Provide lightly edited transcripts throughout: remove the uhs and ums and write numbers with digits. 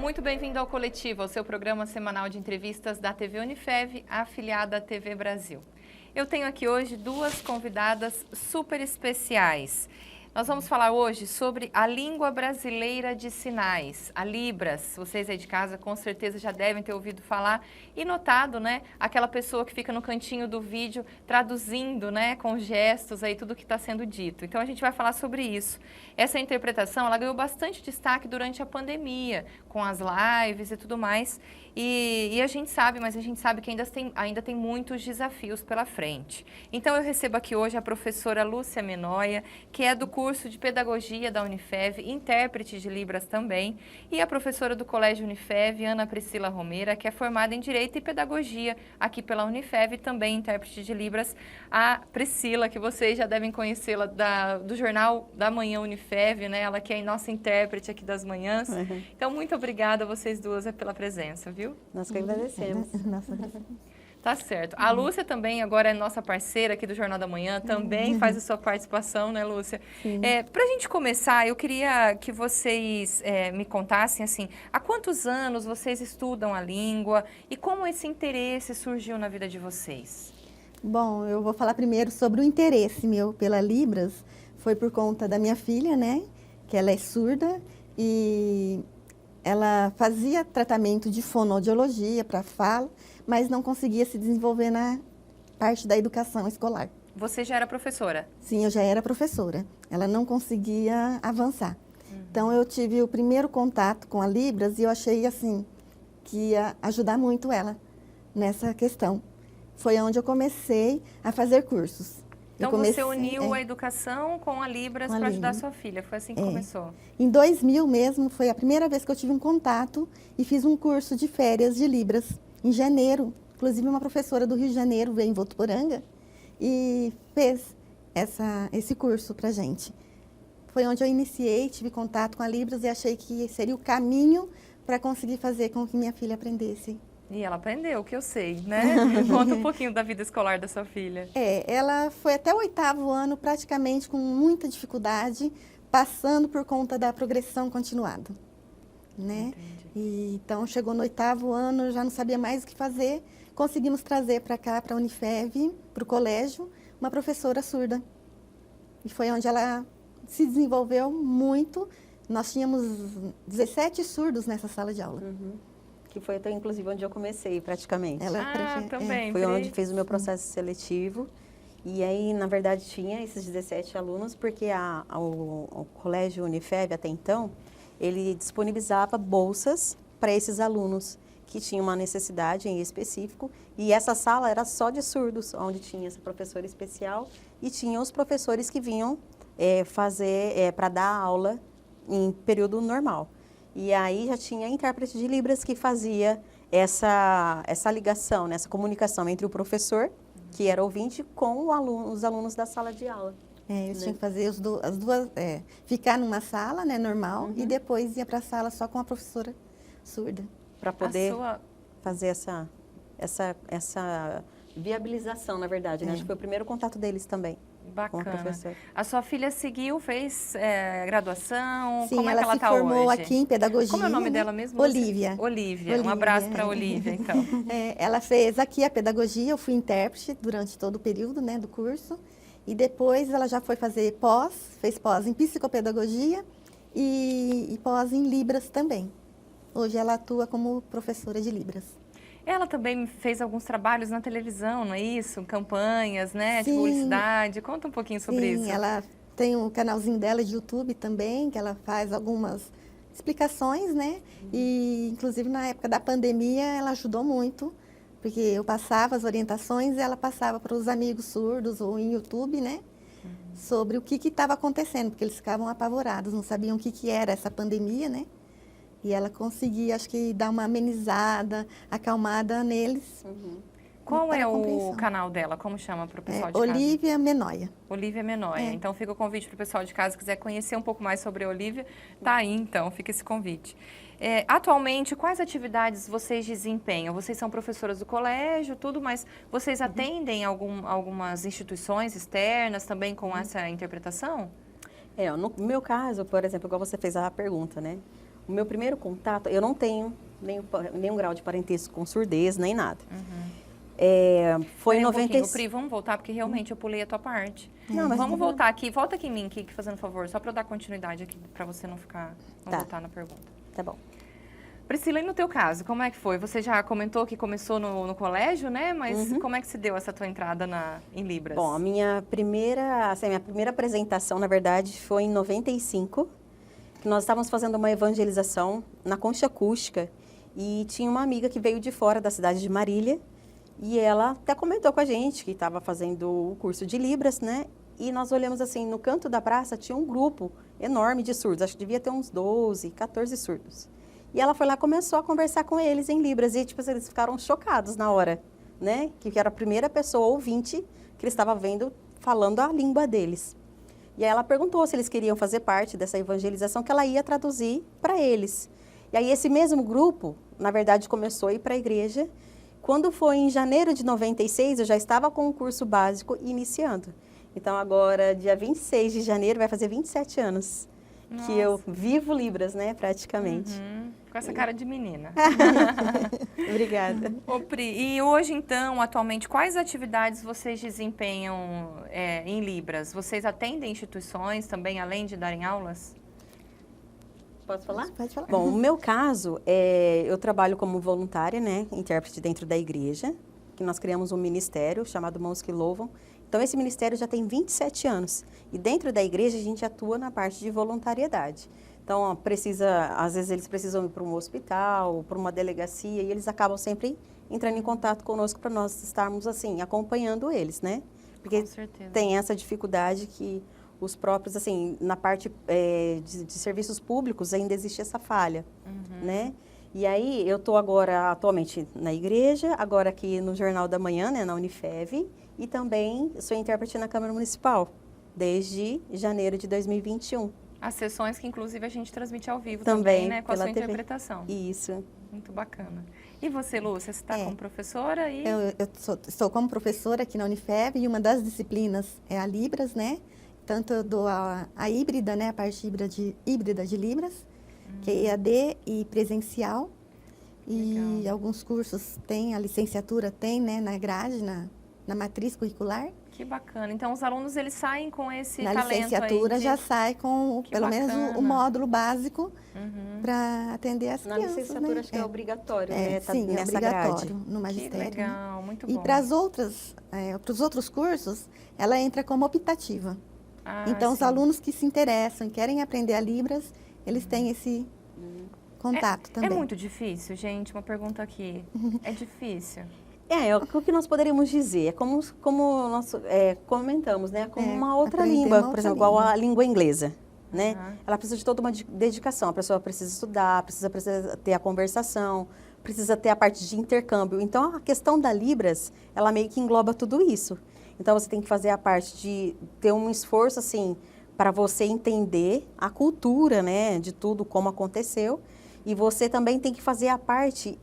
muito bem-vindo ao Coletivo, ao seu programa semanal de entrevistas da TV Unifev, afiliada à TV Brasil. Eu tenho aqui hoje duas convidadas super especiais. Nós vamos falar hoje sobre a língua brasileira de sinais, a Libras. Vocês aí de casa com certeza já devem ter ouvido falar e notado, né? Aquela pessoa que fica no cantinho do vídeo traduzindo, né? Com gestos aí tudo que está sendo dito. Então a gente vai falar sobre isso. Essa interpretação, ela ganhou bastante destaque durante a pandemia, com as lives e tudo mais. E a gente sabe, mas a gente sabe que ainda tem muitos desafios pela frente. Então eu recebo aqui hoje a professora Lúcia Menóia, que é do curso de Pedagogia da Unifev, intérprete de Libras também, e a professora do Colégio Unifev, Ana Priscila Romeira, que é formada em Direito e Pedagogia aqui pela Unifev, também intérprete de Libras. A Priscila, que vocês já devem conhecê-la do Jornal da Manhã Unifev, né? Ela que é nossa intérprete aqui das manhãs. Uhum. Então, muito obrigada a vocês duas pela presença, viu? Nós que agradecemos. Tá certo. A Lúcia também agora é nossa parceira aqui do Jornal da Manhã, também faz a sua participação, né, Lúcia? Para a gente começar, eu queria que vocês me contassem, assim, há quantos anos vocês estudam a língua e como esse interesse surgiu na vida de vocês? Bom, eu vou falar primeiro sobre o interesse meu pela Libras. Foi por conta da minha filha, né, que ela é surda e ela fazia tratamento de fonoaudiologia para fala, mas não conseguia se desenvolver na parte da educação escolar. Você já era professora? Sim, eu já era professora. Ela não conseguia avançar. Então, eu tive o primeiro contato com a Libras e eu achei, assim, que ia ajudar muito ela nessa questão. Foi onde eu comecei a fazer cursos. Então, você uniu a educação com a Libras para ajudar a sua filha. Foi assim que começou? Em 2000 mesmo, foi a primeira vez que eu tive um contato e fiz um curso de férias de Libras, em janeiro. Inclusive, uma professora do Rio de Janeiro veio em Votuporanga e fez esse curso para a gente. Foi onde eu iniciei, tive contato com a Libras e achei que seria o caminho para conseguir fazer com que minha filha aprendesse. E ela aprendeu, que eu sei, né? Conta um pouquinho da vida escolar da sua filha. Ela foi até o 8º ano praticamente com muita dificuldade, passando por conta da progressão continuada, né? Então, chegou no 8º ano, já não sabia mais o que fazer, conseguimos trazer para cá, para a Unifev, para o colégio, uma professora surda. E foi onde ela se desenvolveu muito. Nós tínhamos 17 surdos nessa sala de aula. Que foi até, inclusive, onde eu comecei, praticamente. Também. Foi onde fiz o meu processo seletivo. E aí, na verdade, tinha esses 17 alunos, porque o Colégio Unifev, até então, ele disponibilizava bolsas para esses alunos que tinham uma necessidade em específico. E essa sala era só de surdos, onde tinha essa professora especial e tinha os professores que vinham para dar aula em período normal. E aí já tinha intérprete de Libras que fazia essa ligação, né, essa comunicação entre o professor, que era ouvinte, com os alunos da sala de aula. Eu tinha que fazer as duas, ficar numa sala, né, normal, e depois ia para a sala só com a professora surda. Para poder fazer essa viabilização, na verdade, né? Acho que foi o primeiro contato deles também. Bacana. A sua filha seguiu, fez graduação? Sim, como é que ela está hoje? Ela se formou aqui em pedagogia. Como é o nome dela mesmo? Olívia. Olívia. Um abraço para a Olívia, então. Ela fez aqui a pedagogia, eu fui intérprete durante todo o período, né, do curso. E depois ela já foi fazer fez pós em psicopedagogia e pós em Libras também. Hoje ela atua como professora de Libras. Ela também fez alguns trabalhos na televisão, não é isso? Campanhas, né? De publicidade. Conta um pouquinho sobre isso. Sim, ela tem um canalzinho dela de YouTube também, que ela faz algumas explicações, né? E, inclusive, na época da pandemia, ela ajudou muito, porque eu passava as orientações e ela passava para os amigos surdos ou em YouTube, né? Sobre o que estava acontecendo, porque eles ficavam apavorados, não sabiam o que era essa pandemia, né? E ela conseguia, acho que, dar uma amenizada, acalmada neles. Qual é o canal dela? Como chama para o pessoal de casa? Olívia Menóia. Olívia Menóia. Então, fica o convite para o pessoal de casa, se quiser conhecer um pouco mais sobre a Olívia, tá aí, então, fica esse convite. Atualmente, quais atividades vocês desempenham? Vocês são professoras do colégio, tudo, mas vocês atendem algumas instituições externas também com essa interpretação? No meu caso, por exemplo, igual você fez a pergunta, né? O meu primeiro contato, eu não tenho nenhum grau de parentesco com surdez, nem nada. Foi em 90... Pri, vamos voltar, porque realmente eu pulei a tua parte. Não, mas vamos voltar aqui, volta aqui em mim, Kiki, fazendo favor, só para eu dar continuidade aqui, para você não voltar na pergunta. Tá bom. Priscila, e no teu caso, como é que foi? Você já comentou que começou no colégio, né? Mas como é que se deu essa tua entrada em Libras? Bom, a minha primeira apresentação, na verdade, foi em 95, que nós estávamos fazendo uma evangelização na Concha Acústica e tinha uma amiga que veio de fora da cidade de Marília e ela até comentou com a gente que estava fazendo o curso de Libras, né? E nós olhamos assim, no canto da praça tinha um grupo enorme de surdos, acho que devia ter uns 12, 14 surdos. E ela foi lá e começou a conversar com eles em Libras. E, tipo, eles ficaram chocados na hora, né? Que era a primeira pessoa ouvinte que eles estavam vendo, falando a língua deles. E aí ela perguntou se eles queriam fazer parte dessa evangelização que ela ia traduzir para eles. E aí esse mesmo grupo, na verdade, começou a ir para a igreja. Quando foi em janeiro de 96, eu já estava com o curso básico iniciando. Então, agora, dia 26 de janeiro, vai fazer 27 anos. Nossa. Que eu vivo Libras, né, praticamente. Com essa cara de menina. Obrigada. Ô, Pri, e hoje, então, atualmente, quais atividades vocês desempenham em Libras? Vocês atendem instituições também, além de darem aulas? Posso falar? Pode falar. Bom, no meu caso, eu trabalho como voluntária, né, intérprete dentro da igreja, que nós criamos um ministério chamado Mãos que Louvam. Então, esse ministério já tem 27 anos. E dentro da igreja, a gente atua na parte de voluntariedade. Então, às vezes eles precisam ir para um hospital, para uma delegacia, e eles acabam sempre entrando em contato conosco para nós estarmos, assim, acompanhando eles, né? Porque Com certeza. tem essa dificuldade que os próprios, assim, na parte de serviços públicos ainda existe essa falha, né? E aí, eu estou agora, atualmente, na igreja, agora aqui no Jornal da Manhã, né, na Unifev, e também sou intérprete na Câmara Municipal, desde janeiro de 2021. As sessões que, inclusive, a gente transmite ao vivo também, né, com a sua TV. interpretação. Isso. Muito bacana. E você, Lúcia, você está como professora? Eu sou como professora aqui na Unifev e uma das disciplinas é a Libras, né? Tanto eu dou a híbrida, né, a parte híbrida de Libras, que é EAD e presencial. E Legal. alguns cursos tem, a licenciatura tem, né, na grade, na matriz curricular. Que bacana. Então, os alunos, eles saem com esse Na talento licenciatura aí já sai com Que pelo menos bacana. o módulo básico para atender as Na crianças, licenciatura, né? acho que é obrigatório, né? Tá Sim, é nessa obrigatório grade. no Que magistério. né? legal, muito E bom. para os outros cursos, ela entra como optativa. Ah, Então, os sim. alunos que se interessam e querem aprender a Libras, eles têm esse contato também. É muito difícil, gente? Uma pergunta aqui. É difícil? O que nós poderíamos dizer? É como nós comentamos, né? Como uma outra aprender língua, uma por outra exemplo, igual língua. a língua inglesa, né? Aham. Ela precisa de toda uma dedicação. A pessoa precisa estudar, precisa ter a conversação, precisa ter a parte de intercâmbio. Então, a questão da Libras, ela meio que engloba tudo isso. Então, você tem que fazer a parte de ter um esforço, assim, para você entender a cultura, né? De tudo, como aconteceu. E você também tem que fazer a parte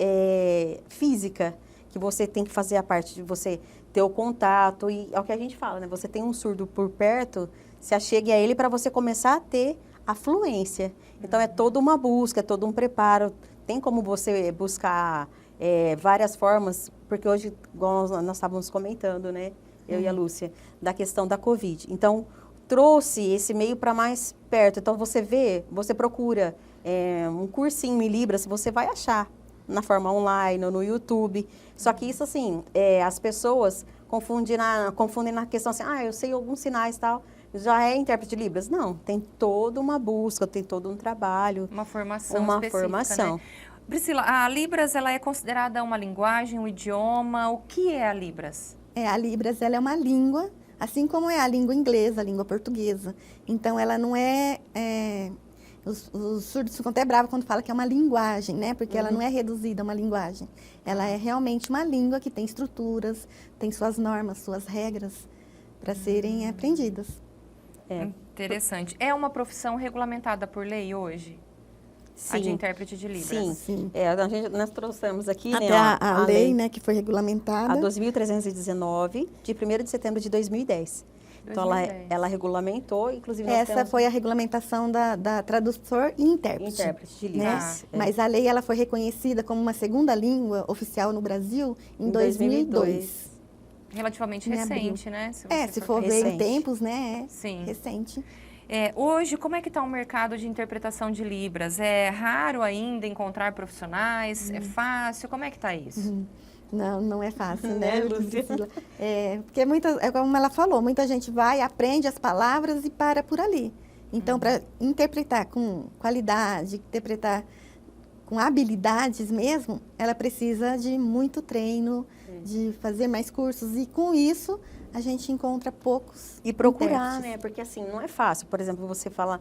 física, que você tem que fazer a parte de você ter o contato, e é o que a gente fala, né? Você tem um surdo por perto, se achegue a ele para você começar a ter a fluência. Então, é toda uma busca, é todo um preparo. Tem como você buscar várias formas, porque hoje, igual nós estávamos comentando, né? Eu e a Lúcia, da questão da Covid. Então, trouxe esse meio para mais perto. Então, você procura um cursinho em Libras, você vai achar na forma online ou no YouTube. Só que isso, assim, as pessoas confundem na questão assim, eu sei alguns sinais e tal, já é intérprete de Libras. Não, tem toda uma busca, tem todo um trabalho. Uma formação Uma específica, formação. né? Priscila, a Libras, ela é considerada uma linguagem, um idioma? O que é a Libras? A Libras, ela é uma língua, assim como é a língua inglesa, a língua portuguesa. Então, ela não os surdos ficam até bravos quando falam que é uma linguagem, né? Porque ela não é reduzida a uma linguagem. Ela é realmente uma língua que tem estruturas, tem suas normas, suas regras para serem aprendidas. Interessante. É uma profissão regulamentada por lei hoje? A de intérprete de Libras? Sim. Sim. Nós trouxemos aqui, Até né, a lei, né, que foi regulamentada. a 2.319, de 1º de setembro de 2010. Então, 2010. ela regulamentou, inclusive nós Essa temos foi a regulamentação da tradutor e intérprete. intérprete de Né? Libras. Mas a lei ela foi reconhecida como uma segunda língua oficial no Brasil em 2002. Relativamente Em abril. recente, né? Se for ver em recente. tempos, né? Sim. Recente. Hoje, como é que está o mercado de interpretação de Libras? É raro ainda encontrar profissionais? É fácil? Como é que está isso? Não, não é fácil, Né, né, Lúcia? Priscila? Porque é como ela falou, muita gente vai, aprende as palavras e para por ali. Então, para interpretar com qualidade, interpretar com habilidades mesmo, ela precisa de muito treino, de fazer mais cursos. E com isso, a gente encontra poucos E procurar, intérpretes. né? Porque assim, não é fácil. Por exemplo, você fala,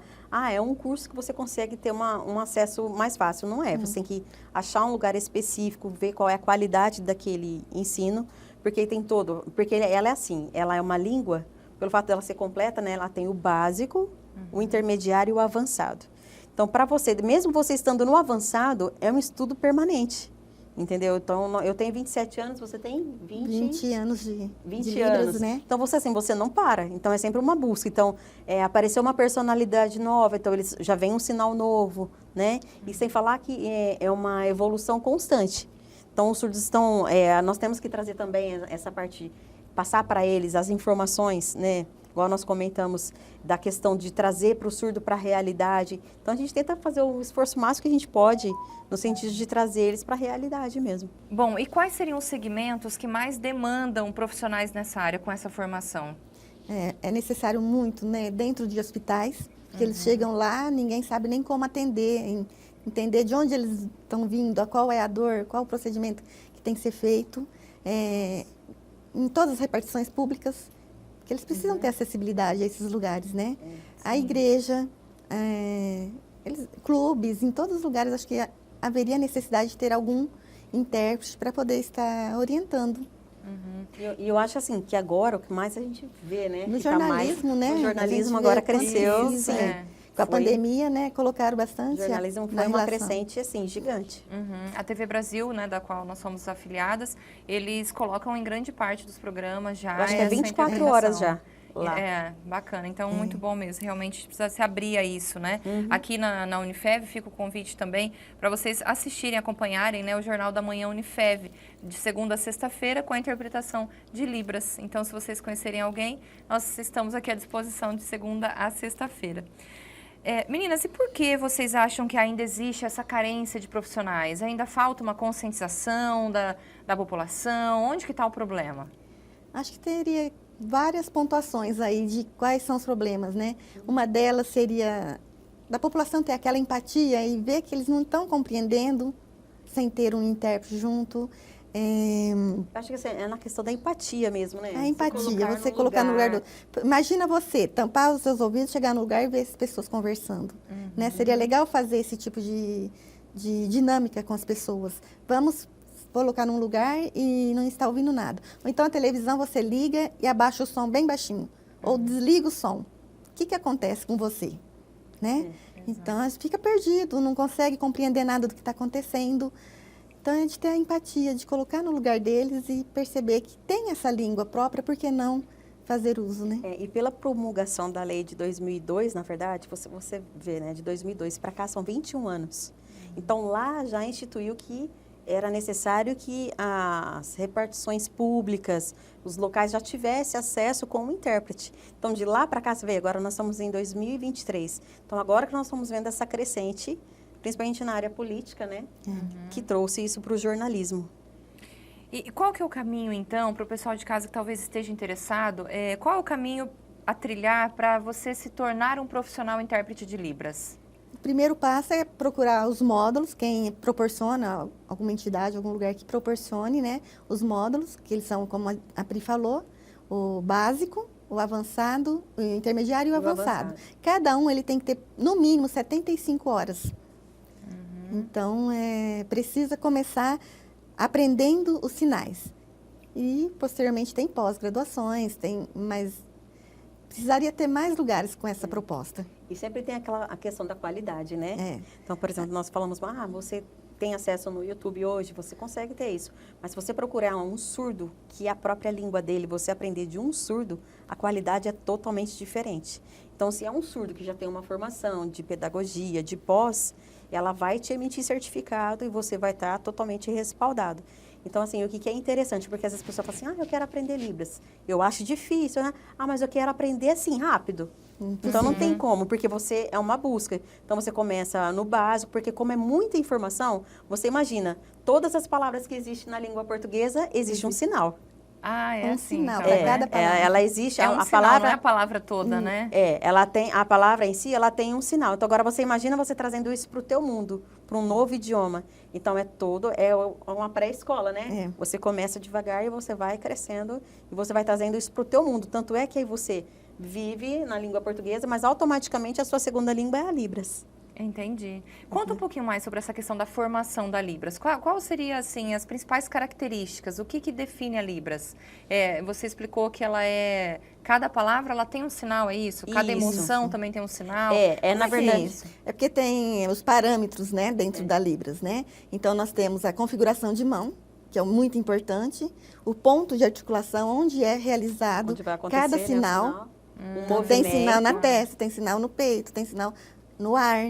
é um curso que você consegue ter um acesso mais fácil. Não é. Você tem que achar um lugar específico, ver qual é a qualidade daquele ensino, porque tem todo. Porque ela é assim, ela é uma língua, pelo fato dela ser completa, né? Ela tem o básico, o intermediário e o avançado. Então, para você, mesmo você estando no avançado, é um estudo permanente. Entendeu? Então, eu tenho 27 anos, você tem 20 anos de 20 Libras, anos, né? Então, você não para. Então, é sempre uma busca. Então, apareceu uma personalidade nova, então eles já vem um sinal novo, né? E sem falar que é uma evolução constante. Então, os surdos estão... nós temos que trazer também essa parte, passar para eles as informações, né? Igual nós comentamos da questão de trazer para o surdo para a realidade. Então, a gente tenta fazer o esforço máximo que a gente pode, no sentido de trazer eles para a realidade mesmo. Bom, e quais seriam os segmentos que mais demandam profissionais nessa área com essa formação? É necessário muito, né? Dentro de hospitais, que eles chegam lá, ninguém sabe nem como atender, entender de onde eles estão vindo, qual é a dor, qual o procedimento que tem que ser feito. Em todas as repartições públicas, que eles precisam ter acessibilidade a esses lugares, né? A igreja, clubes, em todos os lugares, acho que haveria necessidade de ter algum intérprete para poder estar orientando. E eu acho assim, que agora o que mais a gente vê, né? No que tá jornalismo, né? O jornalismo A gente vê agora quanto cresceu, precisa, sim. Com a Foi- pandemia, né? Colocaram bastante. O jornalismo na foi uma relação. crescente, assim, gigante. A TV Brasil, né, da qual nós somos afiliadas, eles colocam em grande parte dos programas já Eu acho que é essa 24 horas interpretação. já lá. Bacana. Então, muito bom mesmo. Realmente precisa se abrir a isso, né? Aqui na Unifev fica o convite também para vocês assistirem, acompanharem, né, o Jornal da Manhã Unifev, de segunda a sexta-feira, com a interpretação de Libras. Então, se vocês conhecerem alguém, nós estamos aqui à disposição de segunda a sexta-feira. Meninas, e por que vocês acham que ainda existe essa carência de profissionais? Ainda falta uma conscientização da população? Onde que está o problema? Acho que teria várias pontuações aí de quais são os problemas, né? Uma delas seria da população ter aquela empatia e ver que eles não estão compreendendo sem ter um intérprete junto. Acho que assim, é na questão da empatia mesmo, né? A empatia, você colocar no lugar do... Imagina você tampar os seus ouvidos, chegar no lugar e ver as pessoas conversando. Né? Seria legal fazer esse tipo de dinâmica com as pessoas. Vamos colocar num lugar e não está ouvindo nada. Ou então a televisão você liga e abaixa o som bem baixinho. Ou desliga o som. O que acontece com você? Né? Então, a gente fica perdido, não consegue compreender nada do que está acontecendo. Então, a gente tem a empatia de colocar no lugar deles e perceber que tem essa língua própria, por que não fazer uso, né? E pela promulgação da lei de 2002, na verdade, você vê, né, de 2002 para cá são 21 anos. Então, lá já instituiu que era necessário que as repartições públicas, os locais já tivessem acesso com o intérprete. Então, de lá para cá, você vê, agora nós estamos em 2023. Então, agora que nós estamos vendo essa crescente, principalmente na área política, né, que trouxe isso para o jornalismo. E qual que é o caminho, então, para o pessoal de casa que talvez esteja interessado, qual é o caminho a trilhar para você se tornar um profissional intérprete de Libras? O primeiro passo é procurar os módulos, quem proporciona, alguma entidade, algum lugar que proporcione, né, os módulos, que eles são, como a Pri falou, o básico, o avançado, o intermediário e o avançado. Cada um ele tem que ter, no mínimo, 75 horas. Então, precisa começar aprendendo os sinais. E, posteriormente, tem pós-graduações, mas precisaria ter mais lugares com essa proposta. E sempre tem a questão da qualidade, né? Então, por exemplo, nós falamos, você tem acesso no YouTube hoje, você consegue ter isso. Mas se você procurar um surdo, que é a própria língua dele, você aprender de um surdo, a qualidade é totalmente diferente. Então, se é um surdo que já tem uma formação de pedagogia, de pós, ela vai te emitir certificado e você vai estar totalmente respaldado. Então, assim, o que é interessante, porque às vezes a pessoa fala assim, eu quero aprender Libras. Eu acho difícil, né? Mas eu quero aprender assim, rápido. Então, não tem como, porque você é uma busca. Então, você começa no básico, porque como é muita informação, você imagina, todas as palavras que existem na língua portuguesa, existe um sinal. Ah, é Um assim, sinal então. para cada palavra. Ela existe, É um a sinal, palavra... não é a palavra toda, né? ela tem, a palavra em si, ela tem um sinal. Então, agora você imagina você trazendo isso para o teu mundo, para um novo idioma. Então, é uma pré-escola, né? Você começa devagar e você vai crescendo e você vai trazendo isso para o teu mundo. Tanto é que aí você vive na língua portuguesa, mas automaticamente a sua segunda língua é a Libras. Entendi. Conta um pouquinho mais sobre essa questão da formação da Libras. Qual seria, assim, as principais características? O que define a Libras? Você explicou que ela é... Cada palavra, ela tem um sinal, é isso? Cada emoção também tem um sinal? Na verdade... É porque tem os parâmetros, né, dentro da Libras, né? Então, nós temos a configuração de mão, que é muito importante, o ponto de articulação, onde é realizado onde vai acontecer, cada né, sinal. o Tem movimento. sinal na testa, tem sinal no peito, tem sinal no ar.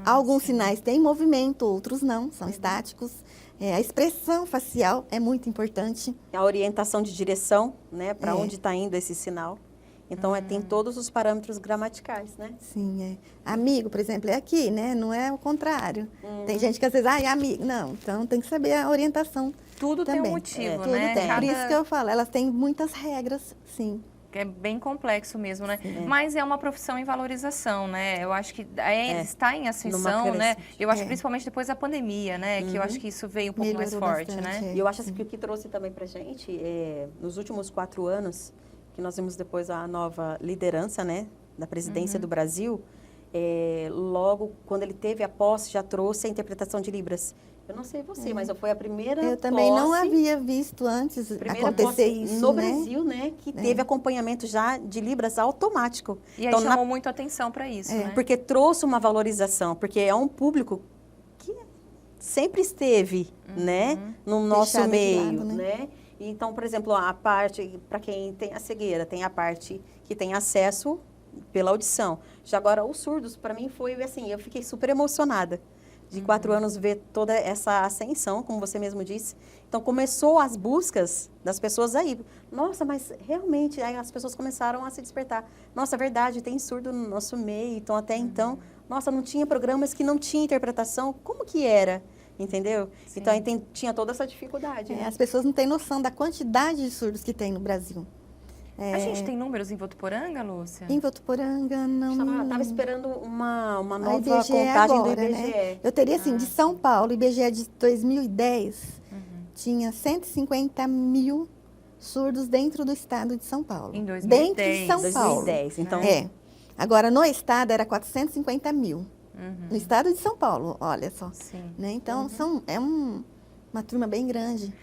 Alguns sinais têm movimento, outros não, são estáticos. A expressão facial é muito importante. A orientação de direção, né, para onde está indo esse sinal. Então, tem todos os parâmetros gramaticais, né? Sim, Amigo, por exemplo, é aqui, né? Não é o contrário. Tem gente que às vezes, é amigo. Não, então tem que saber a orientação. Tudo também. tem um motivo, Tudo né? tem. Por isso que eu falo, elas têm muitas regras, sim. É bem complexo mesmo, né? Sim. Mas é uma profissão em valorização, né? Eu acho que está em ascensão, Numa né? crescente. Eu acho principalmente depois da pandemia, né? Que eu acho que isso veio um pouco mais forte, bastante, né? E eu acho assim, que o que trouxe também para a gente, nos últimos 4 anos, que nós vimos depois a nova liderança, né, da presidência do Brasil, logo quando ele teve a posse, já trouxe a interpretação de Libras. Eu não sei você, mas foi a primeira Eu também não havia visto antes acontecer isso, no né? Brasil, né, que teve acompanhamento já de Libras automático. E aí então, chamou muito atenção para isso, né? Porque trouxe uma valorização, porque é um público que sempre esteve, né, no nosso Deixado de meio, lado, né? Então, por exemplo, a parte, para quem tem a cegueira, tem a parte que tem acesso pela audição. Já agora, os surdos, para mim, foi assim, eu fiquei super emocionada de 4 anos ver toda essa ascensão, como você mesmo disse. Então, começou as buscas das pessoas aí. Nossa, mas realmente, aí as pessoas começaram a se despertar. Nossa, é verdade, tem surdo no nosso meio. Então, até então, nossa, não tinha programas que não tinha interpretação. Como que era? Entendeu? Sim. Então, aí tinha toda essa dificuldade. Né? As pessoas não têm noção da quantidade de surdos que tem no Brasil. A gente tem números em Votuporanga, Lúcia? Em Votuporanga, não... Estava esperando uma A nova IBGE contagem agora, do IBGE. né? Eu teria, assim, de São Paulo, IBGE de 2010, tinha 150 mil surdos dentro do estado de São Paulo. Em 2010. Dentro de São Paulo. 2010, então... Agora, no estado, era 450 mil. No estado de São Paulo, olha só. Sim. Né? Então, uma turma bem grande.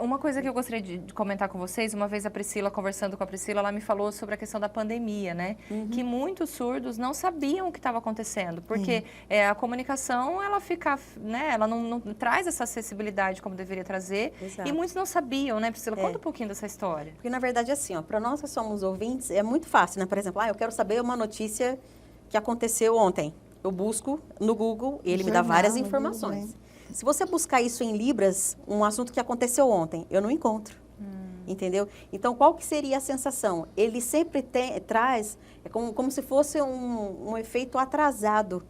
Uma coisa que eu gostaria de comentar com vocês, uma vez a Priscila, conversando com a Priscila, ela me falou sobre a questão da pandemia, né? Que muitos surdos não sabiam o que estava acontecendo, porque a comunicação, ela fica, né? Ela não traz essa acessibilidade como deveria trazer. Exato. E muitos não sabiam, né, Priscila? Conta um pouquinho dessa história. Porque, na verdade, assim, para nós que somos ouvintes, é muito fácil, né? Por exemplo, eu quero saber uma notícia que aconteceu ontem. Eu busco no Google e ele me dá várias informações. Google, Se você buscar isso em Libras, um assunto que aconteceu ontem, eu não encontro. Entendeu? Então, qual que seria a sensação? Ele sempre traz, como se fosse um efeito atrasado,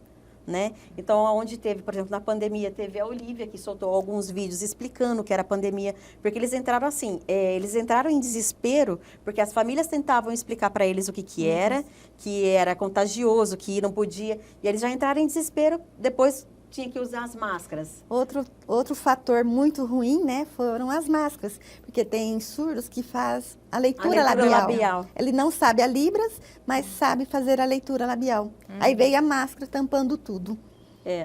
né? Então, onde teve, por exemplo, na pandemia, teve a Olivia, que soltou alguns vídeos explicando o que era a pandemia, porque eles entraram assim, eles entraram em desespero, porque as famílias tentavam explicar para eles o que era contagioso, que não podia, e eles já entraram em desespero, depois tinha que usar as máscaras. Outro fator muito ruim, né, foram as máscaras, porque tem surdos que faz a leitura labial. Ele não sabe a Libras, mas sabe fazer a leitura labial. Aí veio a máscara tampando tudo.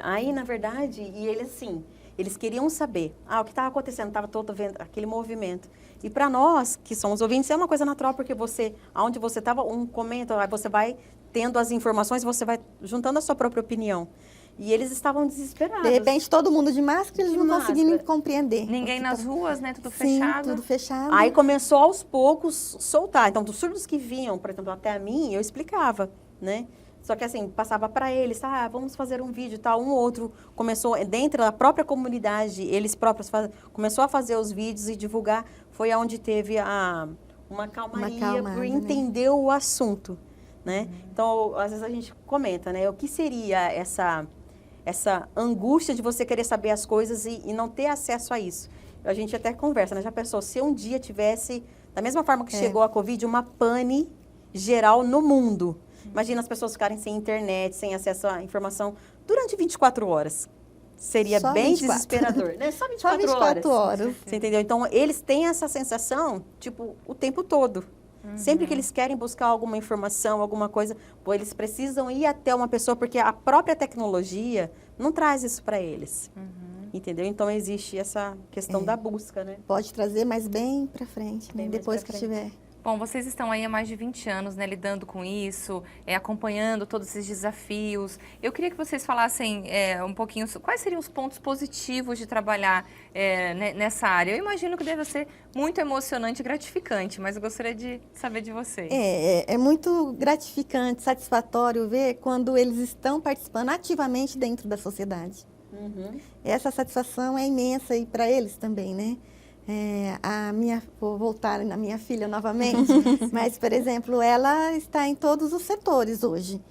Aí, na verdade, e eles assim, eles queriam saber, o que estava acontecendo, estava todo vendo aquele movimento. E para nós, que somos ouvintes, é uma coisa natural, porque onde você estava, um comenta, aí você vai tendo as informações, você vai juntando a sua própria opinião. E eles estavam desesperados. De repente, todo mundo de máscara, eles De não conseguindo máscara. compreender. Ninguém nas ruas, né? Tudo Sim, fechado. tudo fechado. Aí começou aos poucos soltar. Então, dos surdos que vinham, por exemplo, até a mim, eu explicava, né? Só que assim, passava para eles, vamos fazer um vídeo, tal. Um ou outro começou, dentro da própria comunidade, eles próprios começou a fazer os vídeos e divulgar. Foi onde teve uma calmaria por entender o assunto, né? Então, às vezes a gente comenta, né? O que seria essa angústia de você querer saber as coisas e não ter acesso a isso? A gente até conversa, né? Já pensou, se um dia tivesse, da mesma forma que chegou a Covid, uma pane geral no mundo. Imagina as pessoas ficarem sem internet, sem acesso à informação durante 24 horas. Seria Só bem 24. desesperador, né? Só 24, Só 24 horas. Você entendeu? Então, eles têm essa sensação, tipo, o tempo todo. Sempre que eles querem buscar alguma informação, alguma coisa, pô, eles precisam ir até uma pessoa, porque a própria tecnologia não traz isso para eles. Entendeu? Então, existe essa questão da busca, né? Pode trazer, mas bem para frente, né? Bem mais Depois pra que frente. tiver. Bom, vocês estão aí há mais de 20 anos, né, lidando com isso, acompanhando todos esses desafios. Eu queria que vocês falassem um pouquinho quais seriam os pontos positivos de trabalhar nessa área. Eu imagino que deve ser muito emocionante e gratificante, mas eu gostaria de saber de vocês. É muito gratificante, satisfatório ver quando eles estão participando ativamente dentro da sociedade. Essa satisfação é imensa e para eles também, né? Vou voltar na minha filha novamente, mas, por exemplo, ela está em todos os setores hoje,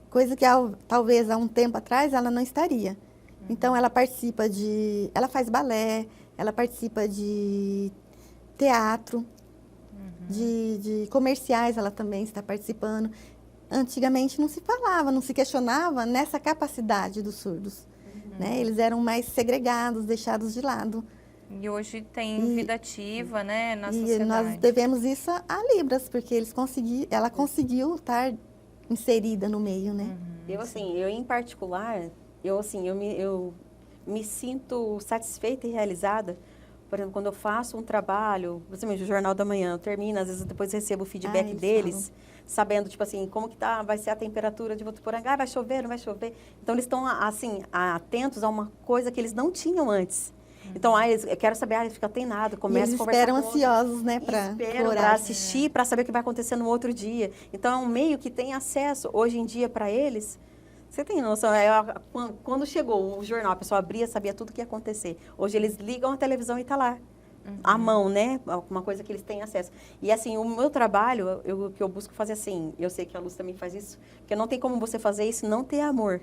coisa que talvez há um tempo atrás ela não estaria. Então, ela faz balé, ela participa de teatro, de comerciais, ela também está participando. Antigamente não se falava, não se questionava nessa capacidade dos surdos, né? Eles eram mais segregados, deixados de lado. E hoje tem vida ativa, né, na E sociedade. nós devemos isso a Libras, porque ela conseguiu estar inserida no meio, né? Eu em particular, eu me sinto satisfeita e realizada. Por exemplo, quando eu faço um trabalho, por exemplo, o Jornal da Manhã, eu termino, às vezes depois recebo o feedback deles, sabendo, tipo assim, como que vai ser a temperatura de Votuporanga, vai chover, não vai chover. Então, eles estão, assim, atentos a uma coisa que eles não tinham antes. Então, eu quero saber, eles ficam atenados, começam a conversar esperam ansiosos, né, para assistir, para saber o que vai acontecer no outro dia. Então, é um meio que tem acesso, hoje em dia, para eles. Você tem noção, quando chegou o jornal, a pessoa abria, sabia tudo o que ia acontecer. Hoje, eles ligam a televisão e está lá. À mão, né? Uma coisa que eles têm acesso. E, assim, o meu trabalho, o que eu busco fazer assim, eu sei que a Luz também faz isso, porque não tem como você fazer isso e não ter amor.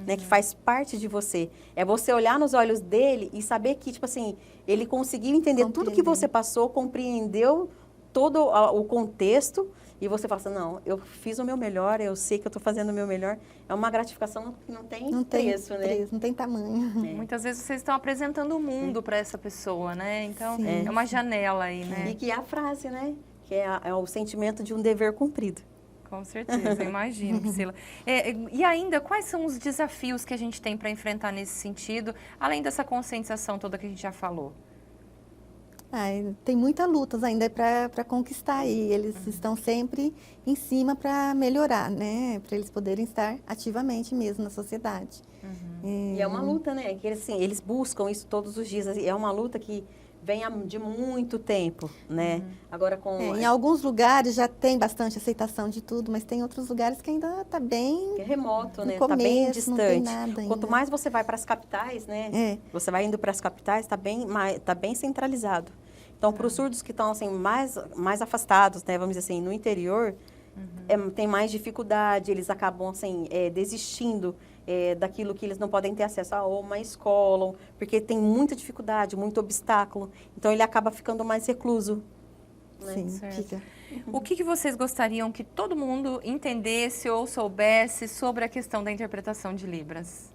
Né, que faz parte de você. É você olhar nos olhos dele e saber que, tipo assim, ele conseguiu entender tudo que você passou, compreendeu todo o contexto e você fala assim, não, eu fiz o meu melhor, eu sei que eu estou fazendo o meu melhor. É uma gratificação que não tem preço, né? Não tem tamanho. Muitas vezes vocês estão apresentando o mundo para essa pessoa, né? Então, é uma janela aí, né? E que é a frase, né? Que é o sentimento de um dever cumprido. Com certeza, eu imagino, Priscila. E ainda, quais são os desafios que a gente tem para enfrentar nesse sentido, além dessa conscientização toda que a gente já falou? Tem muitas lutas ainda para conquistar e eles estão sempre em cima para melhorar, né? Para eles poderem estar ativamente mesmo na sociedade. E é uma luta, né? Que assim, eles buscam isso todos os dias. É uma luta que vem de muito tempo, né? Agora em alguns lugares já tem bastante aceitação de tudo, mas tem outros lugares que ainda está bem remoto, né? Está bem distante. Não tem nada ainda. Quanto mais você vai para as capitais, né? Você vai indo para as capitais, está bem centralizado. Então, para os surdos que estão assim mais afastados, né? Vamos dizer assim, no interior, tem mais dificuldade. Eles acabam assim desistindo. Daquilo que eles não podem ter acesso a uma escola, porque tem muita dificuldade, muito obstáculo. Então, ele acaba ficando mais recluso. Né? Sim, fica. O que vocês gostariam que todo mundo entendesse ou soubesse sobre a questão da interpretação de Libras?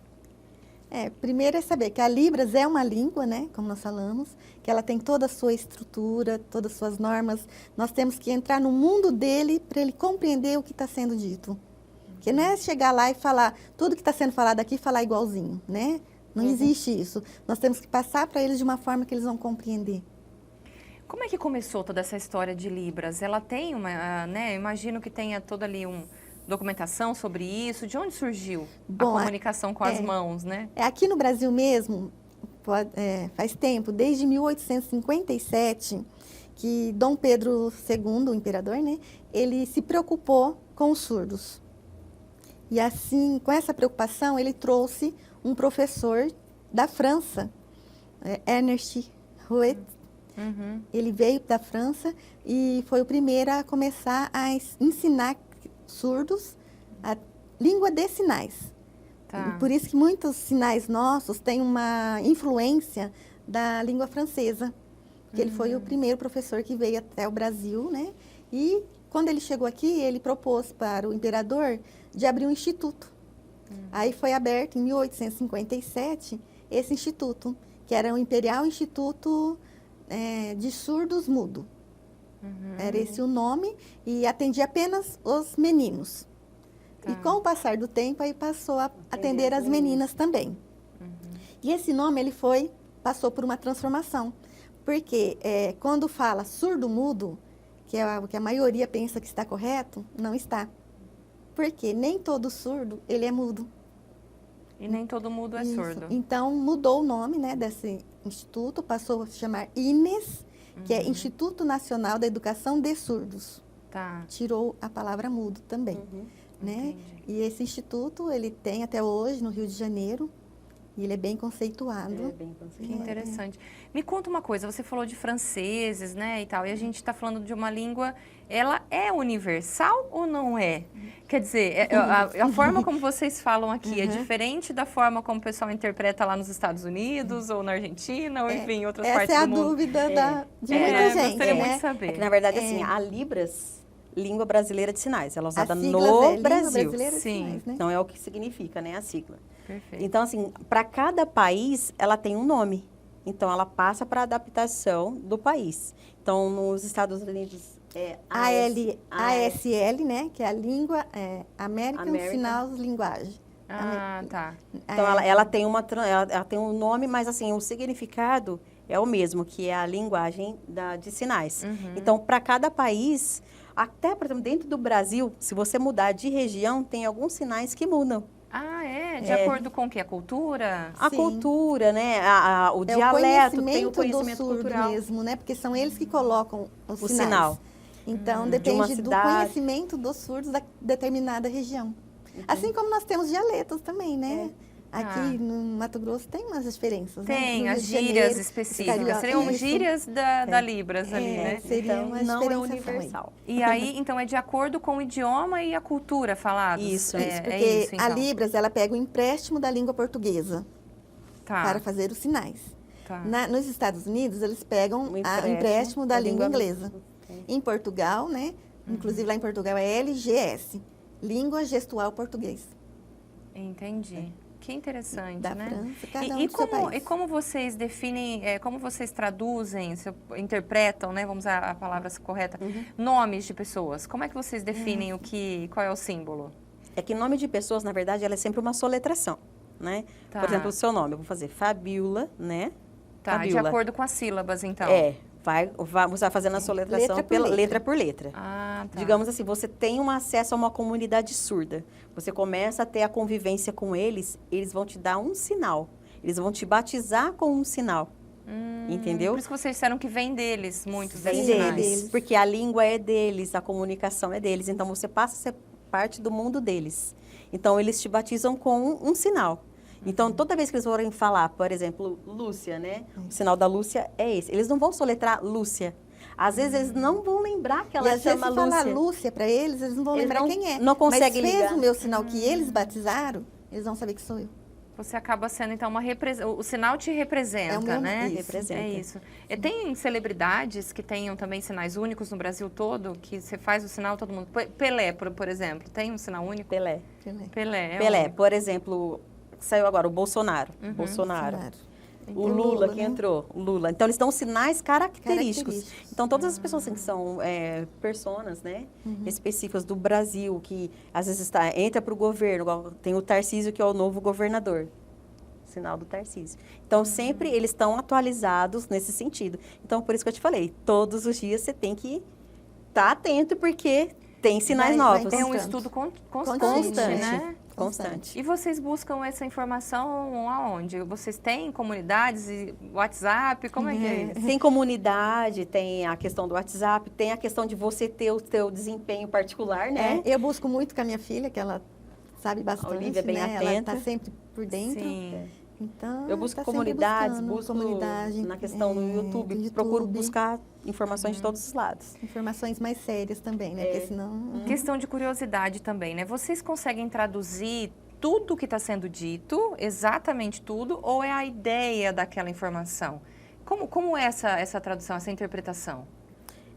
Primeiro é saber que a Libras é uma língua, né, como nós falamos, que ela tem toda a sua estrutura, todas as suas normas. Nós temos que entrar no mundo dele para ele compreender o que está sendo dito. Porque não é chegar lá e falar tudo que está sendo falado aqui, falar igualzinho, né? Não existe isso. Nós temos que passar para eles de uma forma que eles vão compreender. Como é que começou toda essa história de Libras? Ela tem uma, né? Imagino que tenha todo ali documentação sobre isso? De onde surgiu Bom, a comunicação com as mãos, né? Aqui no Brasil mesmo, faz tempo, desde 1857, que Dom Pedro II, o imperador, né, ele se preocupou com os surdos. E assim, com essa preocupação, ele trouxe um professor da França, Ernest Huet. Uhum. Ele veio da França e foi o primeiro a começar a ensinar surdos a língua de sinais. Tá. Por isso que muitos sinais nossos têm uma influência da língua francesa. Porque ele foi o primeiro professor que veio até o Brasil, né? E quando ele chegou aqui, ele propôs para o imperador de abrir um instituto. Aí foi aberto em 1857 esse instituto, que era o Imperial Instituto de Surdos Mudo. Era esse o nome e atendia apenas os meninos. Tá. E com o passar do tempo, aí passou a atender as meninas também. E esse nome, ele passou por uma transformação. Porque quando fala surdo-mudo, que é o que a maioria pensa que está correto, não está. Porque nem todo surdo, ele é mudo. E nem todo mundo é Isso. surdo. Então, mudou o nome, né, desse instituto, passou a se chamar INES, que é Instituto Nacional da Educação de Surdos. Tá. Tirou a palavra mudo também, né? Entendi. E esse instituto, ele tem até hoje no Rio de Janeiro, e ele é bem conceituado. Que interessante. Me conta uma coisa, você falou de franceses, né, e tal, e a gente está falando de uma língua, ela é universal ou não é? Quer dizer, a forma como vocês falam aqui é diferente da forma como o pessoal interpreta lá nos Estados Unidos, ou na Argentina, ou enfim, em outras partes Essa é a do mundo? dúvida de muita gente, gostaria muito né? de saber. É que, na verdade, assim, a Libras, língua brasileira de sinais, ela é usada A no sigla Língua Brasil. Brasileira de Sim. Sinais, né? Então, é o que significa, né, a sigla. Perfeito. Então, assim, para cada país, ela tem um nome. Então, ela passa para a adaptação do país. Então, nos Estados Unidos, ASL, né? Que é a língua American Signal Linguage. Ah, tá. Então, ela tem ela tem um nome, mas, assim, o significado é o mesmo, que é a linguagem de sinais. Então, para cada país, até, por exemplo, dentro do Brasil, se você mudar de região, tem alguns sinais que mudam. Ah, é? De acordo com o quê? A cultura? A Sim. cultura, né? O dialeto, tem o conhecimento do surdo cultural. mesmo, né? Porque são eles que colocam os O sinais. sinal. Então, uma depende do cidade. conhecimento dos surdos da determinada região. Assim como nós temos dialetos também, né? Aqui no Mato Grosso tem umas diferenças, né? Tem, No as Rio de gírias Janeiro, específicas. carioca, Seriam isso. gírias da Libras ali, né? Seria Então, uma não é diferenciação aí. universal. E aí, então, é de acordo com o idioma e a cultura falados? Isso, Isso, porque é isso, então. a Libras, ela pega o empréstimo da língua portuguesa Tá, para fazer os sinais. tá. Nos Estados Unidos, eles pegam O o empréstimo empréstimo da da língua língua inglesa. Em Portugal, né? Inclusive lá em Portugal é LGS, Língua Gestual Português. Entendi. Que interessante, Da né? França, cada E do seu país. como vocês definem, como vocês traduzem, interpretam, né? Vamos usar a palavra correta, nomes de pessoas. Como é que vocês definem qual é o símbolo? É que nome de pessoas, na verdade, ela é sempre uma soletração, né? Tá. Por exemplo, o seu nome, eu vou fazer Fabiola, né? Tá, de Fabiola. acordo com as sílabas, então. Você vai fazendo a soletração Letra por letra por letra. Ah, tá. Digamos assim, você tem um acesso a uma comunidade surda. Você começa a ter a convivência com eles, eles vão te dar um sinal. Eles vão te batizar com um sinal. Entendeu? Por isso que vocês disseram que vem deles, muitos Vem desses deles. sinais. Porque a língua é deles, a comunicação é deles. Então, você passa a ser parte do mundo deles. Então, eles te batizam com um sinal. Então, toda vez que eles forem falar, por exemplo, Lúcia, né? O sinal da Lúcia é esse. Eles não vão soletrar Lúcia. Às vezes, eles não vão lembrar que ela E às vezes, chama se falar Lúcia. Lúcia para eles não vão Eles lembrar não- quem é. não conseguem Mas fez ligar. o meu sinal que eles batizaram, eles vão saber que sou eu. Você acaba sendo, então, o sinal te representa, É o meu- né? isso. Representa. É isso. E tem celebridades que tenham também sinais únicos no Brasil todo, que você faz o sinal, todo mundo... Pelé, por exemplo, tem um sinal único? Pelé. Pelé, é Pelé, único. por exemplo, saiu agora o Bolsonaro. Bolsonaro. O Lula, que né? entrou, o Lula. Então, eles dão sinais característicos. Característicos. Então, todas as pessoas assim, que são personas, né, específicas do Brasil, que às vezes entra para o governo, igual tem o Tarcísio, que é o novo governador. Sinal do Tarcísio. Então, sempre eles estão atualizados nesse sentido. Então, por isso que eu te falei, todos os dias você tem que estar atento, porque tem sinais vai novos. É um Constante. estudo constante, Constante. né? Constante. E vocês buscam essa informação aonde? Vocês têm comunidades, WhatsApp, como é que é isso? Tem comunidade, tem a questão do WhatsApp, tem a questão de você ter o seu desempenho particular, né? Eu busco muito com a minha filha, que ela sabe bastante, Olivia é bem né? atenta. Ela está sempre por dentro. Sim. Então, Eu busco tá sempre comunidades, buscando busco comunidade, na questão do YouTube, procuro buscar informações de todos os lados. informações mais sérias também, né? Porque senão... Questão de curiosidade também, né? Vocês conseguem traduzir tudo que está sendo dito, exatamente tudo, ou é a ideia daquela informação? Como é essa tradução, essa interpretação?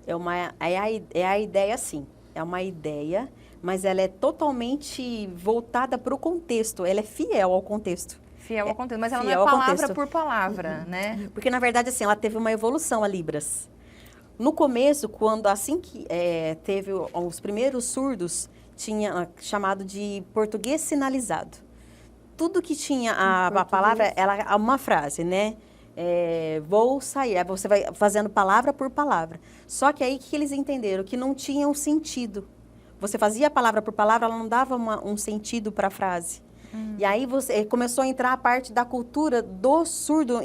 É a ideia, sim. É uma ideia, mas ela é totalmente voltada para o contexto. Ela é fiel ao contexto. Fiel ao contexto, mas ela não é fiel ao palavra contexto. por palavra, né? Porque, na verdade, assim, ela teve uma evolução, a Libras. No começo, assim que teve os primeiros surdos, tinha chamado de português sinalizado. Tudo que tinha a palavra, ela uma frase, né? Vou sair. Aí você vai fazendo palavra por palavra. Só que aí que eles entenderam que não tinha um sentido. Você fazia palavra por palavra, ela não dava um sentido para a frase. E aí começou a entrar a parte da cultura do surdo,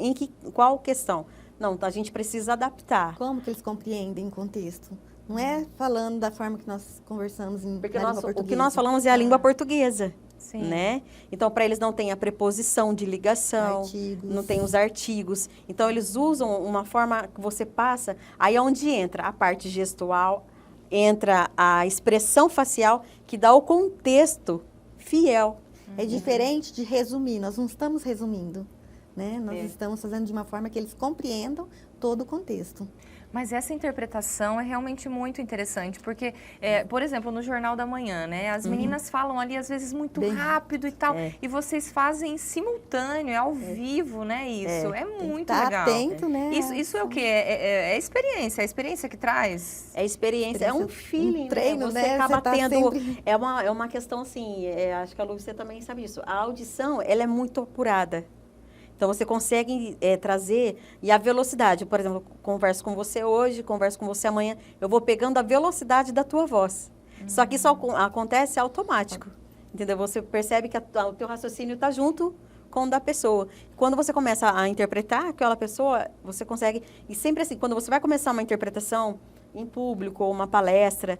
qual questão? Não, a gente precisa adaptar. Como que eles compreendem o contexto? Não é falando da forma que nós conversamos Porque na língua o que portuguesa. nós falamos é a língua portuguesa. Sim. Né? Então, para eles não tem a preposição de ligação, Artigos. não tem os artigos. Então, eles usam uma forma que você passa, aí é onde entra a parte gestual, entra a expressão facial, que dá o contexto fiel. É diferente de resumir, nós não estamos resumindo, né? Nós É. estamos fazendo de uma forma que eles compreendam todo o contexto. Mas essa interpretação é realmente muito interessante, porque, por exemplo, no Jornal da Manhã, né? As meninas falam ali, às vezes, muito Bem rápido e tal, É. e vocês fazem simultâneo, ao vivo, né? Isso é muito Tá legal. atento, né? Isso é o quê? É a experiência que traz? É experiência, é um feeling, treino, Você né? acaba Você tá tendo... sempre- É uma questão assim, acho que a Lu, você também sabe isso. A audição, ela é muito apurada. Então, você consegue trazer... E a velocidade, por exemplo, converso com você hoje, converso com você amanhã, eu vou pegando a velocidade da tua voz. Só que isso acontece automático, entendeu? Você percebe que o teu raciocínio está junto com o da pessoa. Quando você começa a interpretar aquela pessoa, você consegue... E sempre assim, quando você vai começar uma interpretação em público ou uma palestra,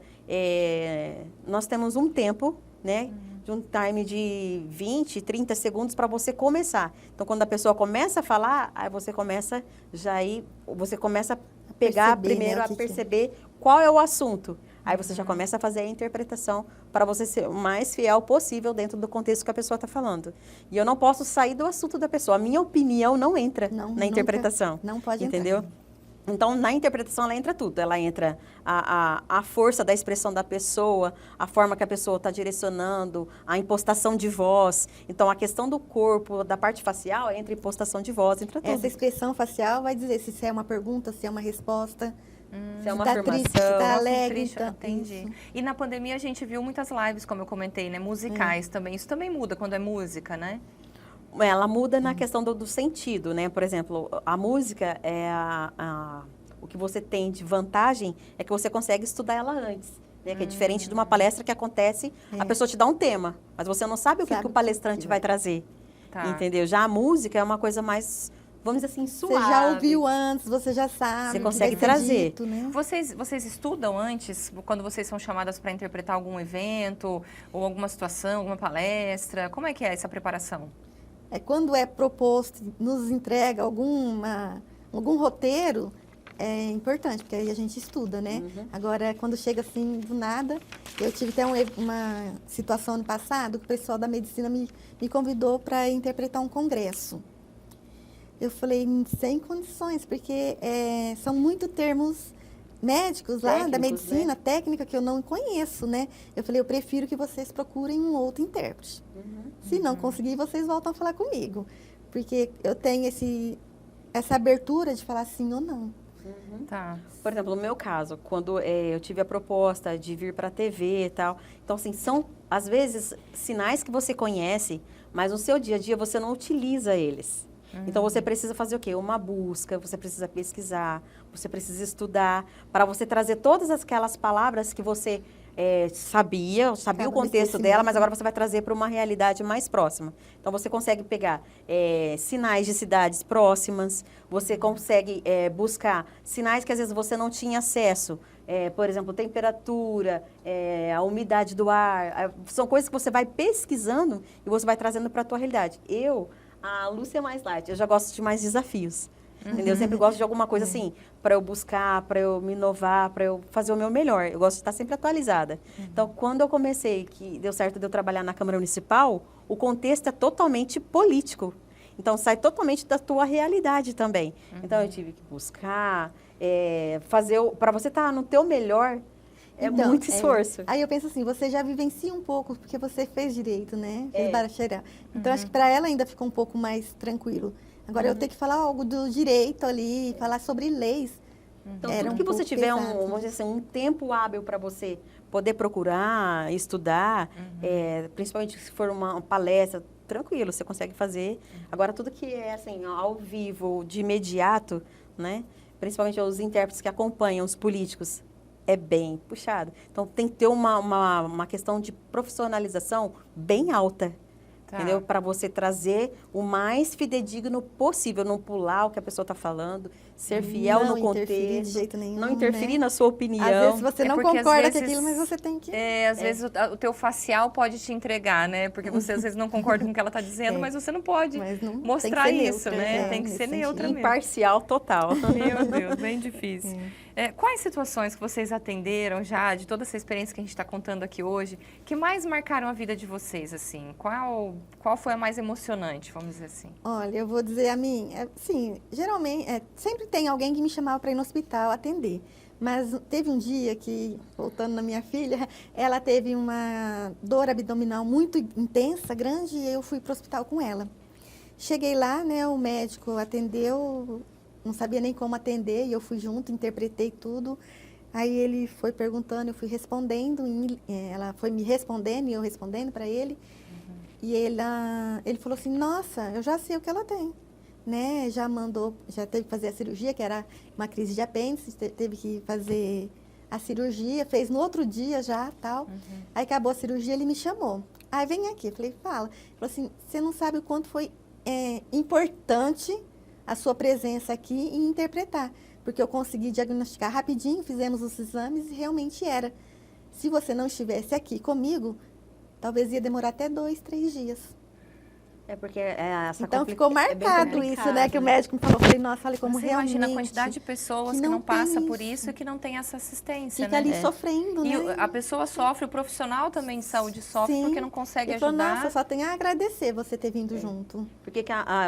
nós temos um tempo, né? De um time de 20, 30 segundos para você começar. Então, quando a pessoa começa a falar, aí você começa você começa a pegar perceber, primeiro, né, a o que que é. perceber qual é o assunto. Aí você já começa a fazer a interpretação para você ser o mais fiel possível dentro do contexto que a pessoa está falando. E eu não posso sair do assunto da pessoa. A minha opinião não entra Não, na nunca. interpretação. Não pode entendeu? entrar. Então, na interpretação, ela entra tudo. Ela entra a força da expressão da pessoa, a forma que a pessoa está direcionando, a impostação de voz. Então, a questão do corpo, da parte facial, entra impostação de voz, entra tudo. Essa expressão facial vai dizer se é uma pergunta, se é uma resposta. Se é uma tá afirmação. triste, tá Nossa, alegre, triste, então, entendi. isso. E na pandemia a gente viu muitas lives, como eu comentei, né? Musicais também. Isso também muda quando é música, né? Ela muda na questão do sentido, né? Por exemplo, a música o que você tem de vantagem é que você consegue estudar ela antes, né? Que é diferente de uma palestra que acontece, a pessoa te dá um tema, mas você não sabe o que o palestrante vai trazer, Tá. entendeu? Já a música é uma coisa mais, vamos dizer assim, suave. Você já ouviu antes, você já sabe. Você o que consegue vai ser trazer. dito, né? Vocês estudam antes, quando vocês são chamadas para interpretar algum evento, ou alguma situação, alguma palestra? Como é que é essa preparação? Quando é proposto, nos entrega algum roteiro, é importante, porque aí a gente estuda, né? Agora, quando chega assim, do nada, eu tive até uma situação ano passado, que o pessoal da medicina me convidou para interpretar um congresso. Eu falei, sem condições, porque são muito termos médicos lá, da Técnicos, medicina, né? técnica que eu não conheço, né? Eu falei, eu prefiro que vocês procurem um outro intérprete. Se não conseguir, vocês voltam a falar comigo. Porque eu tenho essa abertura de falar sim ou não. Tá. Por exemplo, no meu caso, quando eu tive a proposta de vir para a TV e tal, então, assim, são, às vezes, sinais que você conhece, mas no seu dia a dia você não utiliza eles. Então, você precisa fazer o quê? Uma busca, você precisa pesquisar, você precisa estudar, para você trazer todas aquelas palavras que você sabia o Acaba contexto no dela, mas esquecimento. agora você vai trazer para uma realidade mais próxima. Então, você consegue pegar sinais de cidades próximas, você consegue buscar sinais que às vezes você não tinha acesso. Por exemplo, temperatura, a umidade do ar. São coisas que você vai pesquisando e você vai trazendo para a tua realidade. A Lúcia é mais light, eu já gosto de mais desafios. Entendeu? Eu sempre gosto de alguma coisa assim, para eu buscar, para eu me inovar, para eu fazer o meu melhor. Eu gosto de estar sempre atualizada. Então, quando eu comecei, que deu certo de eu trabalhar na Câmara Municipal, o contexto é totalmente político. Então, sai totalmente da tua realidade também. Então, eu tive que buscar, para você estar no teu melhor, Então, muito esforço. Aí eu penso assim, você já vivencia um pouco, porque você fez direito, né? Fez É. bacharel. Então, acho que para ela ainda ficou um pouco mais tranquilo. Agora, eu ter que falar algo do direito ali, falar sobre leis. Então, Era tudo um que você pouco tiver pesado. vamos dizer assim, um tempo hábil para você poder procurar, estudar, principalmente se for uma palestra, tranquilo, você consegue fazer. Agora, tudo que é assim, ao vivo, de imediato, né? Principalmente os intérpretes que acompanham os políticos, é bem puxado. Então, tem que ter uma questão de profissionalização bem alta. Tá. Entendeu? Para você trazer o mais fidedigno possível, não pular o que a pessoa está falando, ser fiel Não no interferir de contexto, jeito nenhum, não interferir né? na sua opinião. Às vezes você É não porque, às concorda com vezes, aquilo, mas você tem que... Às vezes o teu facial pode te entregar, né? Porque você às vezes não concorda com o que ela está dizendo, mas você não pode Mas não, mostrar tem que ser isso, neutra, né? Tem que nesse ser neutra sentido. mesmo. Imparcial total. Meu Deus, bem difícil. Quais situações que vocês atenderam já, de toda essa experiência que a gente está contando aqui hoje, que mais marcaram a vida de vocês, assim? Qual foi a mais emocionante, vamos dizer assim? Olha, eu vou dizer a mim, assim, geralmente, sempre tem alguém que me chamava para ir no hospital atender. Mas teve um dia que, voltando na minha filha, ela teve uma dor abdominal muito intensa, grande, e eu fui para o hospital com ela. Cheguei lá, né, o médico atendeu, não sabia nem como atender, e eu fui junto, interpretei tudo. Aí ele foi perguntando, eu fui respondendo, ela foi me respondendo e eu respondendo para ele. E ele falou assim, nossa, eu já sei o que ela tem. Né? Já teve que fazer a cirurgia, que era uma crise de apêndice, teve que fazer a cirurgia, fez no outro dia já, tal. Aí acabou a cirurgia, ele me chamou. Aí vem aqui, eu falei, fala. Ele falou assim, você não sabe o quanto foi importante a sua presença aqui e interpretar. Porque eu consegui diagnosticar rapidinho, fizemos os exames e realmente era. Se você não estivesse aqui comigo, talvez ia demorar até 2, 3 dias. Porque Então ficou marcado isso, né? Que o médico me falou, falei, nossa, olha como Você realmente... imagina a quantidade de pessoas que não passa por isso e que não tem essa assistência, Fica né? ali sofrendo, E né? a pessoa sofre, o profissional também de saúde sofre Sim. porque não consegue Ele falou, ajudar. nossa, só tenho a agradecer você ter vindo junto. Porque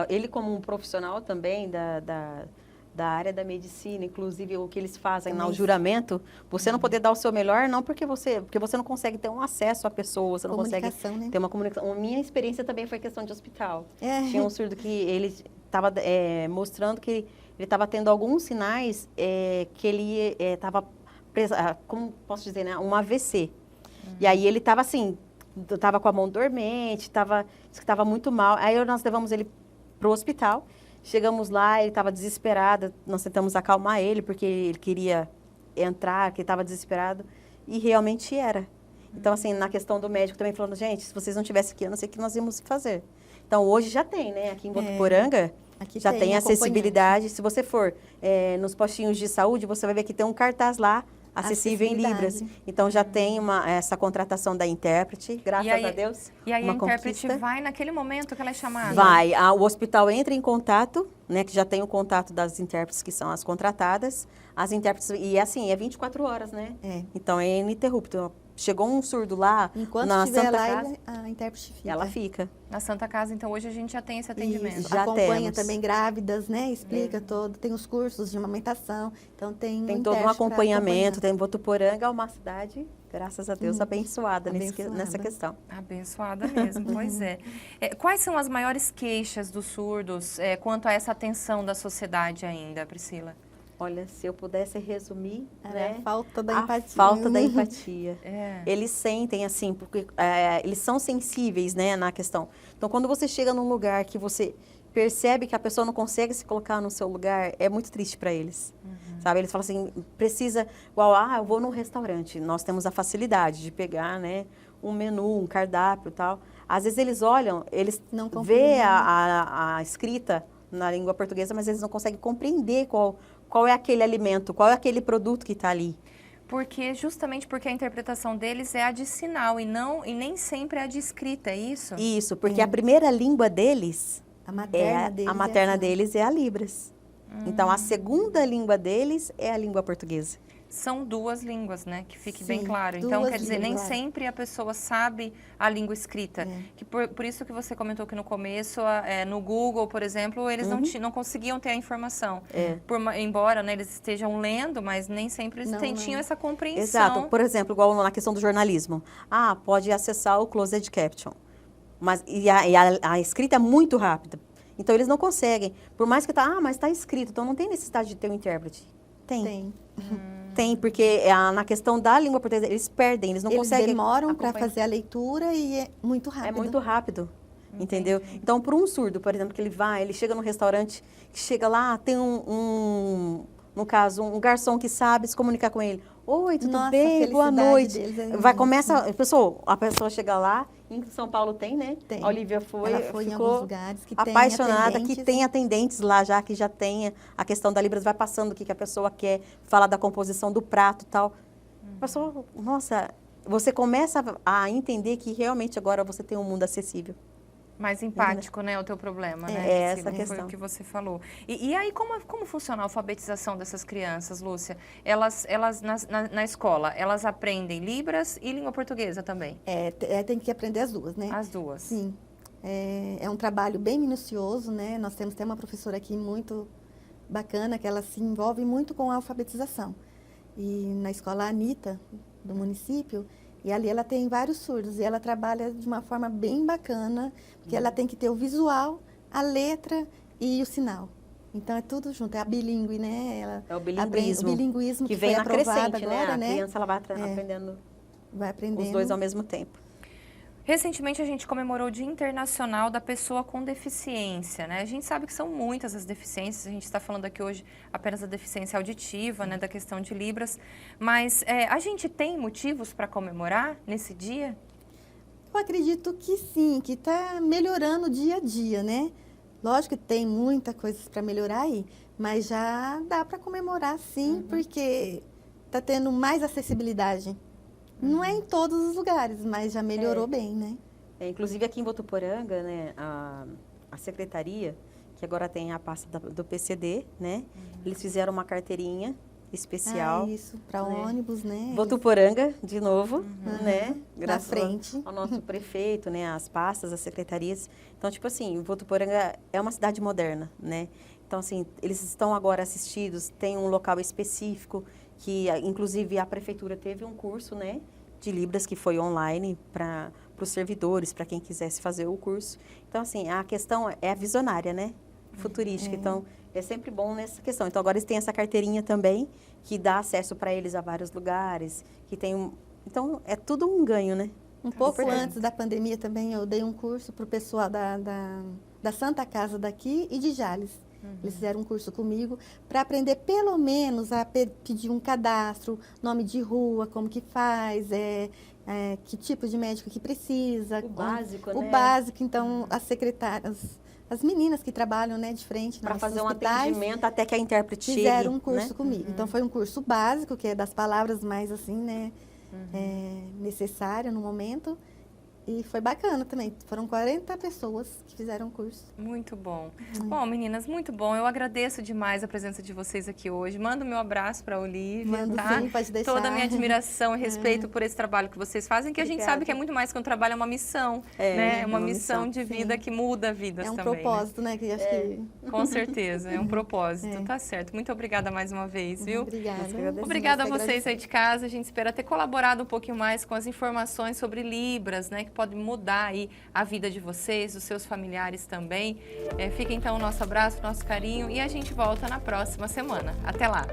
ele, como um profissional também da área da medicina, inclusive o que eles fazem no juramento, você não poder dar o seu melhor, não porque você não consegue ter um acesso à pessoa, você não consegue Né? ter uma comunicação. A minha experiência também foi questão de hospital. É. Tinha um surdo que ele estava mostrando que ele estava tendo alguns sinais que ele estava preso, como posso dizer, né, um AVC. E aí ele estava assim, estava com a mão dormente, disse que estava muito mal. Aí nós levamos ele para o hospital. Chegamos lá, ele estava desesperado, nós tentamos acalmar ele, porque ele queria entrar, que ele estava desesperado, e realmente era. Então, assim, na questão do médico também falando, gente, se vocês não estivessem aqui, eu não sei o que nós íamos fazer. Então, hoje já tem, né? Aqui em Votuporanga, Aqui já tem acompanhante. acessibilidade. Se você for nos postinhos de saúde, você vai ver que tem um cartaz lá, acessível em Libras. Então, já tem essa contratação da intérprete, graças a Deus. E aí uma a intérprete conquista. vai naquele momento que ela é chamada? Vai. O hospital entra em contato, né, que já tem o contato das intérpretes, que são as contratadas. As intérpretes, e assim, é 24 horas, né? Então, é ininterrupto. Chegou um surdo lá Enquanto na estiver Santa lá, Casa, a intérprete fica. ela fica. Na Santa Casa, então, hoje a gente já tem esse atendimento. Isso, Já acompanha temos. também grávidas, né? Explica todo. Tem os cursos de amamentação. Então, tem Todo um intérprete pra acompanhamento. acompanhar. Tem Votuporanga, é uma cidade, graças a Deus, abençoada abençoada. nessa questão. Abençoada mesmo, pois é. Quais são as maiores queixas dos surdos quanto a essa atenção da sociedade ainda, Priscila? Olha, se eu pudesse resumir, Né? né? A falta da A empatia. falta da empatia. É. Eles sentem assim, porque eles são sensíveis, né, na questão. Então, quando você chega num lugar que você percebe que a pessoa não consegue se colocar no seu lugar, é muito triste para eles. sabe? Eles falam assim, precisa, igual, eu vou num restaurante, nós temos a facilidade de pegar, né, um menu, um cardápio e tal. Às vezes eles olham, eles Não vê compreendem. a escrita na língua portuguesa, mas eles não conseguem compreender qual é aquele alimento, qual é aquele produto que está ali. Justamente porque a interpretação deles é a de sinal e nem sempre é a de escrita, é isso? Isso, porque a primeira língua deles, A materna deles. a materna assim. deles é a Libras. Então, a segunda língua deles é a língua portuguesa. São duas línguas, né? Que fique bem Sim, claro. Então, duas quer dizer, nem línguas. sempre a pessoa sabe a língua escrita. Que por isso que você comentou que no começo, no Google, por exemplo, eles não conseguiam ter a informação. Embora, né, eles estejam lendo, mas nem sempre eles tinham essa compreensão. Exato. Por exemplo, igual na questão do jornalismo. Pode acessar o closed caption. Mas a escrita é muito rápida. Então, eles não conseguem. Por mais que mas está escrito. Então, não tem necessidade de ter um intérprete. Tem. Tem, porque na questão da língua portuguesa, eles perdem, eles não conseguem. Eles demoram para acompanhar. fazer a leitura e é muito rápido. É muito rápido, entendeu? Então, para um surdo, por exemplo, que ele chega num restaurante, que chega lá, tem no caso, um garçom que sabe se comunicar com ele. Oi, tudo Nossa, bem? a Boa felicidade noite. deles é A pessoa chega lá, em São Paulo tem, né? Tem. A Olivia foi, Ela foi em ficou alguns lugares que tem apaixonada, atendentes. que tem atendentes lá já, que já tem a questão da Libras, vai passando o que a pessoa quer, fala da composição do prato e tal. A pessoa, nossa, você começa a entender que realmente agora você tem um mundo acessível. Mais empático, né, o teu problema, né? É essa Priscila? questão. Foi o que você falou. E aí, como funciona a alfabetização dessas crianças, Lúcia? Elas na escola, elas aprendem Libras e língua portuguesa também? Tem que aprender as duas, né? As duas. Sim. É um trabalho bem minucioso, né? Nós temos até uma professora aqui muito bacana, que ela se envolve muito com a alfabetização. E na escola Anitta, do município, e ali ela tem vários surdos, e ela trabalha de uma forma bem bacana, porque ela tem que ter o visual, a letra e o sinal. Então, é tudo junto, é a bilíngue, né? É o bilinguismo. O bilinguismo que foi vem na aprovado crescente, agora, né? A né? criança ela vai aprendendo Vai aprendendo. os dois ao mesmo tempo. Recentemente, a gente comemorou o Dia Internacional da Pessoa com Deficiência, né? A gente sabe que são muitas as deficiências, a gente está falando aqui hoje apenas da deficiência auditiva, né? Da questão de Libras, mas a gente tem motivos para comemorar nesse dia? Eu acredito que sim, que está melhorando dia a dia, né? Lógico que tem muita coisa para melhorar aí, mas já dá para comemorar sim, porque está tendo mais acessibilidade. Não é em todos os lugares, mas já melhorou bem, né? Inclusive aqui em Votuporanga, né, a secretaria, que agora tem a pasta do PCD, né? Eles fizeram uma carteirinha especial. Isso, para né? ônibus, né? Votuporanga, de novo, né? Na frente. ao nosso prefeito, né? As pastas, as secretarias. Então, tipo assim, Votuporanga é uma cidade moderna, né? Então, assim, eles estão agora assistidos, tem um local específico, que inclusive a prefeitura teve um curso, né? De Libras, que foi online para os servidores, para quem quisesse fazer o curso. Então, assim, a questão é a visionária, né? Futurística. Então, é sempre bom nessa questão. Então, agora eles têm essa carteirinha também, que dá acesso para eles a vários lugares, que tem Então, é tudo um ganho, né? Um pouco antes da pandemia também, eu dei um curso para o pessoal da Santa Casa daqui e de Jales. Eles fizeram um curso comigo para aprender pelo menos a pedir um cadastro, nome de rua, como que faz, que tipo de médico que precisa. O básico, né? O básico, então, as secretárias, as meninas que trabalham, né, de frente para nos fazer um hospitais, atendimento até que a intérprete chegue. fizeram um curso né? comigo. Então, foi um curso básico, que é das palavras mais assim, né, necessárias no momento. E foi bacana também. Foram 40 pessoas que fizeram o curso. Muito bom. Bom, meninas, muito bom. Eu agradeço demais a presença de vocês aqui hoje. Mando meu abraço para a Olivia, Mando tá? sim, pode deixar. Toda a minha admiração e respeito por esse trabalho que vocês fazem, que a gente sabe que é muito mais que um trabalho, é uma missão, né? É uma missão de vida que muda vidas também. também. É um propósito, né? Que acho que... Com certeza, é um propósito. Tá certo. Muito obrigada mais uma vez, viu? Obrigada. Obrigada a vocês aí de casa. A gente espera ter colaborado um pouquinho mais com as informações sobre Libras, né? Que pode mudar aí a vida de vocês, dos seus familiares também. Fica então o nosso abraço, nosso carinho e a gente volta na próxima semana. Até lá!